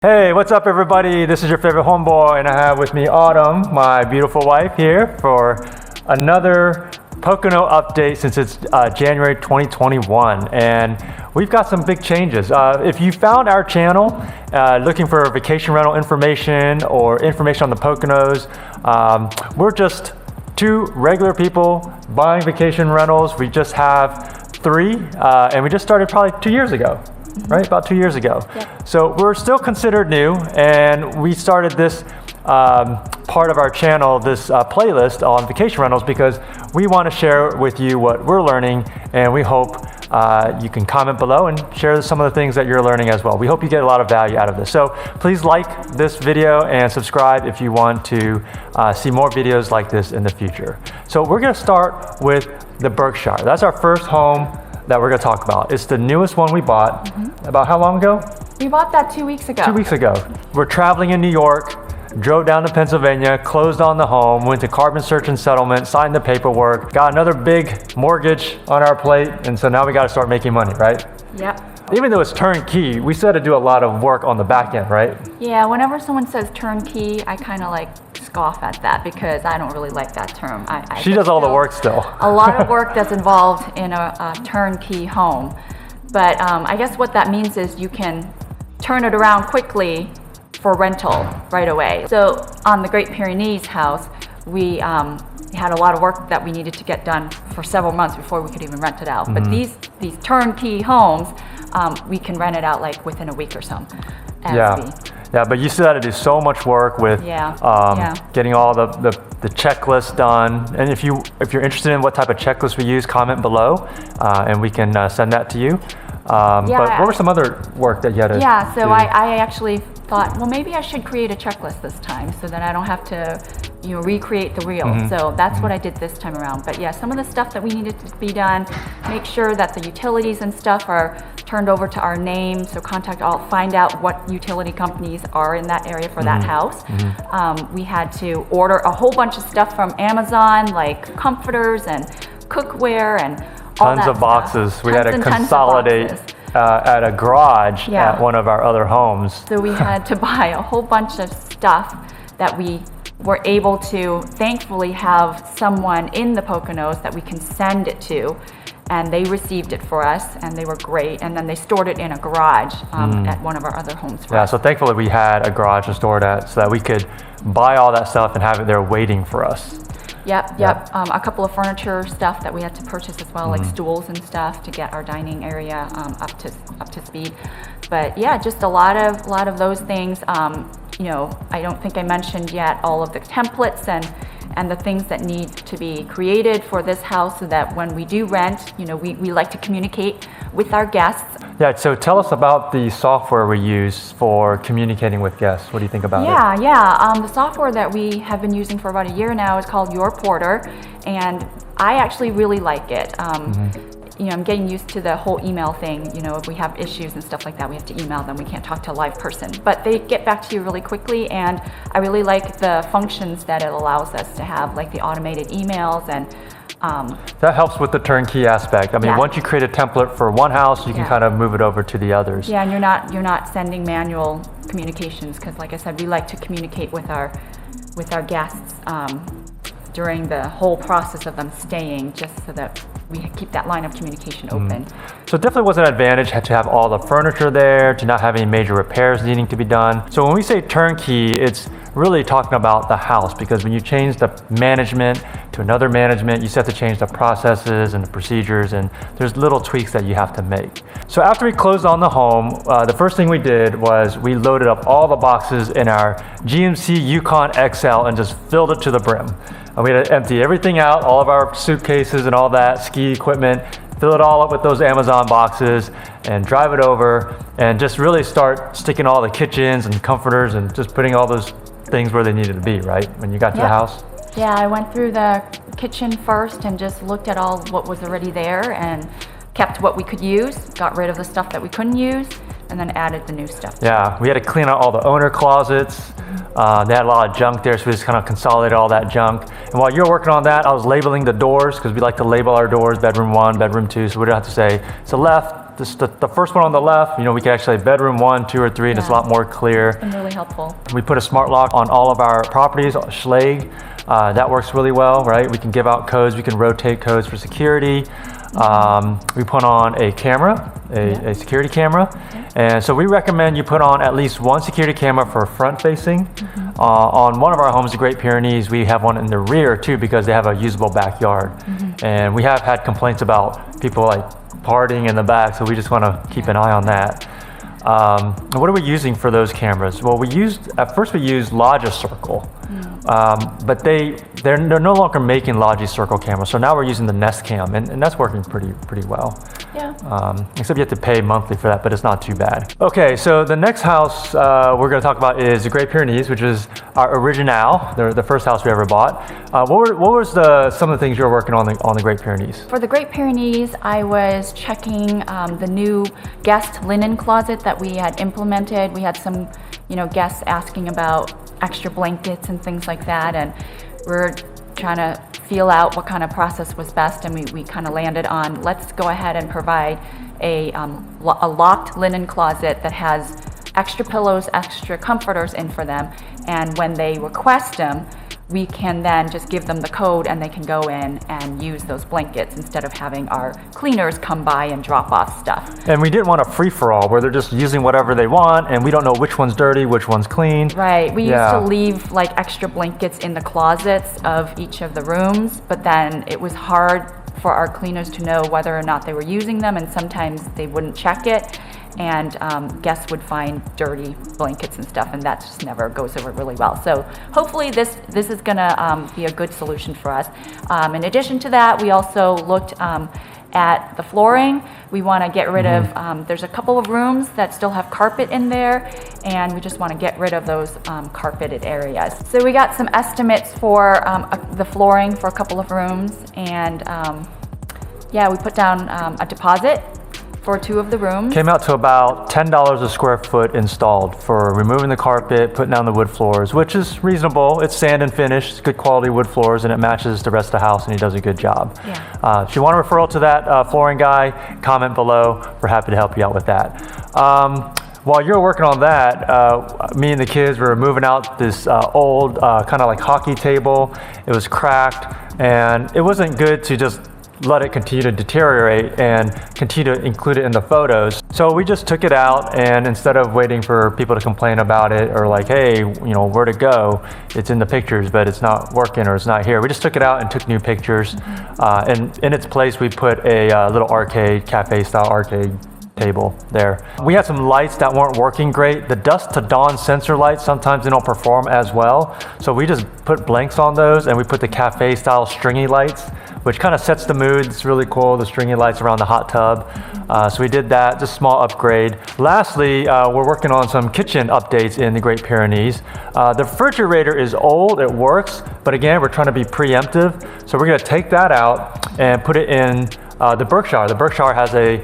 Hey, what's up everybody? This is your favorite homeboy and I have with me Autumn, my beautiful wife here for another Pocono update since it's January 2021 and we've got some big changes. If you found our channel looking for vacation rental information or information on the Poconos, we're just two regular people buying vacation rentals. We just have three and we just started probably 2 years ago. Right, about 2 years ago. Yep. So we're still considered new, and we started this part of our channel, this playlist on vacation rentals, because we want to share with you what we're learning, and we hope you can comment below and share some of the things that you're learning as well. We hope you get a lot of value out of this. So please like this video and subscribe if you want to see more videos like this in the future. So we're going to start with the Berkshire. That's our first home that we're going to talk about. It's the newest one we bought. About how long ago? We bought that 2 weeks ago. 2 weeks ago. We're traveling in New York, drove down to Pennsylvania, closed on the home, went to carbon search and settlement, signed the paperwork, got another big mortgage on our plate, and so now we got to start making money, right? Yep. Even though it's turnkey, we still had to do a lot of work on the back end, right? Yeah, whenever someone says turnkey, I kind of like scoff at that because I don't really like that term. She does all the work still. A lot of work that's involved in a turnkey home. But I guess what that means is you can turn it around quickly for rental right away. So on the Greatyrenees house, we had a lot of work that we needed to get done for several months before we could even rent it out. But these turnkey homes, we can rent it out like within a week or so. Yeah, but you still had to do so much work with getting all the checklist done. And if you're interested in what type of checklist we use, comment below, and we can send that to you. But what were some other work that you had to do? I actually thought, well, maybe I should create a checklist this time so that I don't have to, recreate the wheel. So that's what I did this time around. But yeah, some of the stuff that we needed to be done, make sure that the utilities and stuff are turned over to our name. So find out what utility companies are in that area for that house. We had to order a whole bunch of stuff from Amazon, like comforters and cookware and all tons of boxes. We had to consolidate at a garage at one of our other homes. So we had to buy a whole bunch of stuff that we were able to thankfully have someone in the Poconos that we can send it to, and they received it for us and they were great, and then they stored it in a garage at one of our other homes for us. So thankfully we had a garage to store it at so that we could buy all that stuff and have it there waiting for us. Yep. A couple of furniture stuff that we had to purchase as well, like stools and stuff to get our dining area up to speed. But yeah, just a lot of those things. I don't think I mentioned yet all of the templates and the things that need to be created for this house so that when we do rent, we like to communicate with our guests. Yeah, so tell us about the software we use for communicating with guests. What do you think about it? The software that we have been using for about a year now is called Your Porter, and I actually really like it. I'm getting used to the whole email thing. If we have issues and stuff like that, we have to email them. We can't talk to a live person. But they get back to you really quickly, and I really like the functions that it allows us to have, like the automated emails and that helps with the turnkey aspect. I mean, once you create a template for one house, you can kind of move it over to the others. Yeah, and you're not sending manual communications because, like I said, we like to communicate with our guests during the whole process of them staying, just so that we keep that line of communication open. So it definitely was an advantage to have all the furniture there, to not have any major repairs needing to be done. So when we say turnkey, it's really talking about the house, because when you change the management to another management, you still have to change the processes and the procedures, and there's little tweaks that you have to make. So after we closed on the home, the first thing we did was we loaded up all the boxes in our GMC Yukon XL and just filled it to the brim. And we had to empty everything out, all of our suitcases and all that, ski equipment, fill it all up with those Amazon boxes and drive it over and just really start sticking all the kitchens and comforters and just putting all those things where they needed to be, right? When you got to the house? Yeah, I went through the kitchen first and just looked at all what was already there and kept what we could use, got rid of the stuff that we couldn't use, and then added the new stuff. Yeah, we had to clean out all the owner closets. They had a lot of junk there, so we just kind of consolidated all that junk. And while you were working on that, I was labeling the doors, because we like to label our doors, bedroom 1, bedroom 2, so we don't have to say to left, the first one on the left, we can actually have bedroom 1, 2, or 3, and it's a lot more clear. It's been really helpful. We put a smart lock on all of our properties, Schlag. That works really well, right? We can give out codes, we can rotate codes for security. We put on a camera, a security camera. And so we recommend you put on at least one security camera for front facing. On one of our homes, the Great Pyrenees, we have one in the rear too because they have a usable backyard. And we have had complaints about people like partying in the back, so we just want to keep an eye on that. What are we using for those cameras? Well, at first we used Logi Circle, but they're no longer making Logi Circle cameras, so now we're using the Nest Cam, and that's working pretty well. Yeah. Except you have to pay monthly for that, but it's not too bad. Okay, so the next house we're going to talk about is the Great Pyrenees, which is our original, the first house we ever bought. What was some of the things you were working on the Great Pyrenees? For the Great Pyrenees, I was checking the new guest linen closet that we had implemented. We had some, guests asking about extra blankets and things like that, and we're trying to feel out what kind of process was best, and we kind of landed on let's go ahead and provide a locked linen closet that has extra pillows, extra comforters in for them, and when they request them, we can then just give them the code and they can go in and use those blankets instead of having our cleaners come by and drop off stuff. And we didn't want a free-for-all where they're just using whatever they want and we don't know which one's dirty, which one's clean. Right, we used to leave like extra blankets in the closets of each of the rooms, but then it was hard for our cleaners to know whether or not they were using them, and sometimes they wouldn't check it, and guests would find dirty blankets and stuff, and that just never goes over really well. So hopefully this is gonna be a good solution for us. In addition to that, we also looked at the flooring. We want to get rid of, there's a couple of rooms that still have carpet in there, and we just want to get rid of those carpeted areas. So we got some estimates for the flooring for a couple of rooms, and we put down a deposit for 2 of the rooms. Came out to about $10 a square foot installed for removing the carpet, putting down the wood floors, which is reasonable. It's sand and finish, it's good quality wood floors, and it matches the rest of the house, and he does a good job. Yeah. If you want a referral to that flooring guy, comment below. We're happy to help you out with that. While you're working on that, me and the kids were moving out this old kind of like hockey table. It was cracked, and it wasn't good to just let it continue to deteriorate and continue to include it in the photos. So we just took it out, and instead of waiting for people to complain about it or like, hey, where to go? It's in the pictures, but it's not working or it's not here. We just took it out and took new pictures. And in its place, we put a little cafe style arcade table there. We had some lights that weren't working great. The dusk to dawn sensor lights, sometimes they don't perform as well. So we just put blanks on those, and we put the cafe style stringy lights, which kind of sets the mood. It's really cool, the stringy lights around the hot tub. So we did that, just a small upgrade. Lastly, we're working on some kitchen updates in the Great Pyrenees. The refrigerator is old, it works, but again, we're trying to be preemptive. So we're gonna take that out and put it in the Berkshire. The Berkshire has a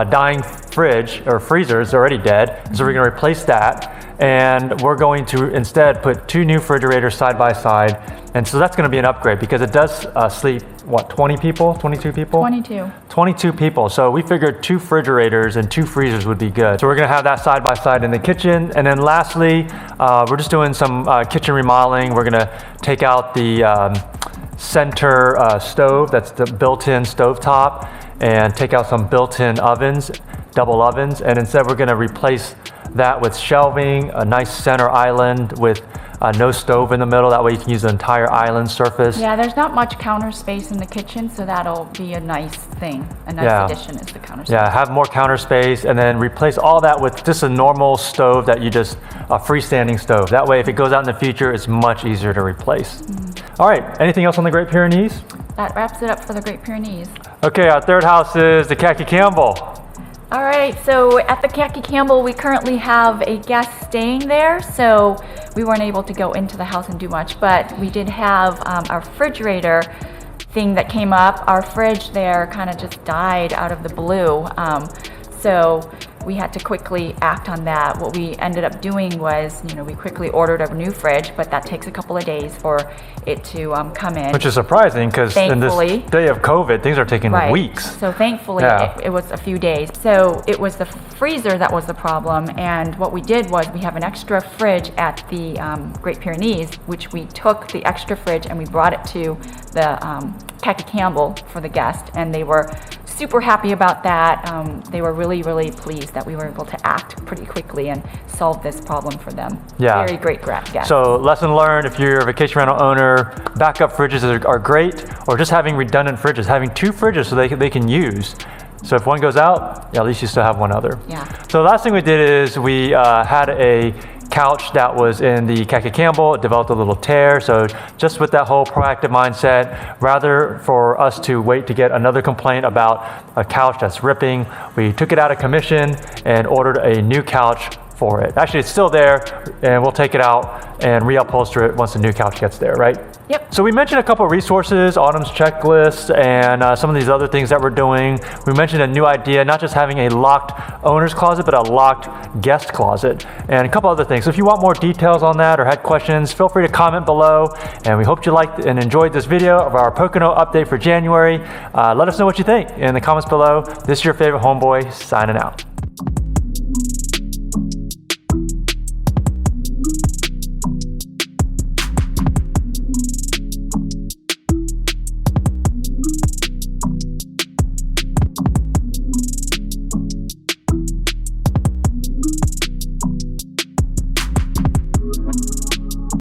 dying fridge or freezer, it's already dead. So we're gonna replace that. And we're going to instead put 2 new refrigerators side by side. And so that's going to be an upgrade because it does sleep, 20 people, 22 people? 22. 22 people. So we figured 2 refrigerators and 2 freezers would be good. So we're going to have that side by side in the kitchen. And then lastly, we're just doing some kitchen remodeling. We're going to take out the center stove, that's the built-in stovetop, and take out some built-in ovens, double ovens. And instead we're going to replace that with shelving, a nice center island with no stove in the middle. That way you can use the entire island surface. Yeah, there's not much counter space in the kitchen, so that'll be a nice thing. A nice addition is the counter space. Yeah, have more counter space, and then replace all that with just a normal stove that a freestanding stove. That way if it goes out in the future, it's much easier to replace. All right, anything else on the Great Pyrenees? That wraps it up for the Great Pyrenees. Okay, our third house is the Khaki Campbell. All right, so at the Khaki Campbell, we currently have a guest staying there, so we weren't able to go into the house and do much, but we did have our refrigerator thing that came up. Our fridge there kind of just died out of the blue. So we had to quickly act on that. What we ended up doing was, we quickly ordered a new fridge, but that takes a couple of days for it to come in. Which is surprising because in this day of COVID, things are taking weeks. So thankfully, it was a few days. So it was the freezer that was the problem, and what we did was we have an extra fridge at the Greatyrenees, which we took the extra fridge and we brought it to the Khaki Campbell for the guest, and they were super happy about that. They were really, really pleased that we were able to act pretty quickly and solve this problem for them. Yeah. Very great guest. So lesson learned, if you're a vacation rental owner, backup fridges are great, or just having redundant fridges, having two fridges so they can use. So if one goes out, at least you still have one other. Yeah. So the last thing we did is we had a couch that was in the Khaki Campbell. It developed a little tear. So just with that whole proactive mindset, rather for us to wait to get another complaint about a couch that's ripping, we took it out of commission and ordered a new couch for it. Actually, it's still there, and we'll take it out and reupholster it once the new couch gets there, right? Yep. So we mentioned a couple of resources, Autumn's checklist, and some of these other things that we're doing. We mentioned a new idea, not just having a locked owner's closet, but a locked guest closet, and a couple other things. So if you want more details on that or had questions, feel free to comment below. And we hope you liked and enjoyed this video of our Pocono update for January. Let us know what you think in the comments below. This is your favorite homeboy, signing out.